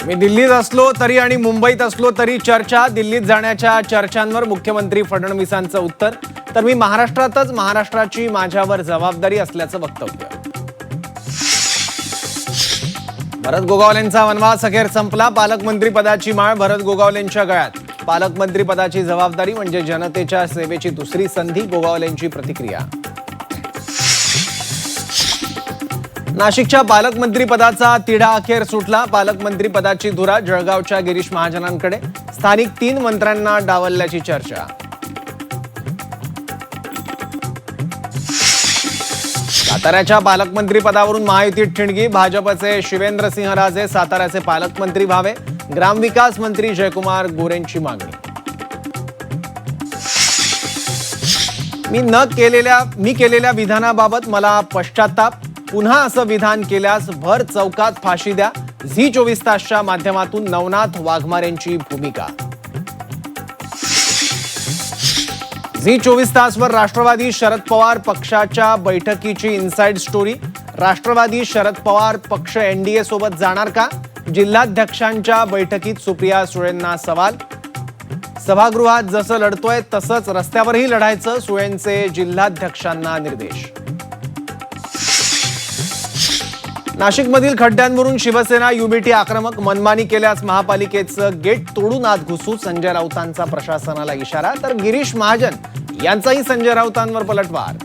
मी दिल्लीत असलो तरी आणि मुंबईत असलो तरी चर्चा. दिल्लीत जाण्याच्या चर्चांवर मुख्यमंत्री फडणवीसांचं उत्तर. तर मी महाराष्ट्रातच, महाराष्ट्राची माझ्यावर जबाबदारी असल्याचं वक्तव्य. भरत गोगावलेंचा वनवास अखेर संपला. पालकमंत्री पदाची माळ भरत गोगावलेंच्या गळ्यात. पालकमंत्री पदाची जबाबदारी म्हणजे जनतेच्या सेवेची दुसरी संधी. गोगावलेंची प्रतिक्रिया. नाशिकच्या पालकमंत्री पदाचा तिढा अखेर सुटला. पालकमंत्री पदाची धुरा जळगावच्या गिरीश महाजनांकडे. स्थानिक 3 मंत्र्यांना डावलल्याची चर्चा. साताऱ्याच्या पालकमंत्री पदावरून महायुतीत ठिणगी. भाजपचे शिवेंद्रसिंहराजे साताऱ्याचे पालकमंत्री व्हावे. ग्रामविकास मंत्री जयकुमार गोरेंची मागणी. मी केलेल्या विधानाबाबत मला पश्चाताप. पुन्हा असं विधान केल्यास भर चौकात फाशी द्या. झी 24 तासच्या माध्यमातून नवनाथ वाघमारेंची भूमिका. झी 24 तासवर राष्ट्रवादी शरद पवार पक्षाच्या बैठकीची इनसाइड स्टोरी. राष्ट्रवादी शरद पवार पक्ष एनडीए सोबत जाणार का? जिल्हाध्यक्षांच्या बैठकीत सुप्रिया सुळेंना सवाल. सभागृहात जसं लढतोय तसंच रस्त्यावरही लढायचं. सुळेंचे जिल्हाध्यक्षांना निर्देश. नाशिकमधील खड्ड्यांवरून शिवसेना युबीटी आक्रमक. मनमानी केल्यास महापालिकेचं गेट तोडून आत घुसू. संजय राऊतांचा प्रशासनाला इशारा. तर गिरीश महाजन यांचाही संजय राऊतांवर पलटवार.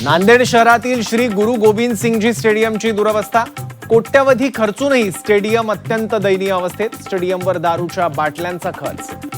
नांदेड शहरातील श्री गुरु गोविंद सिंगजी स्टेडियमची दुरवस्था. कोट्यवधी खर्चूनही स्टेडियम अत्यंत दयनीय अवस्थेत. स्टेडियमवर दारूच्या बाटल्यांचा खर्च.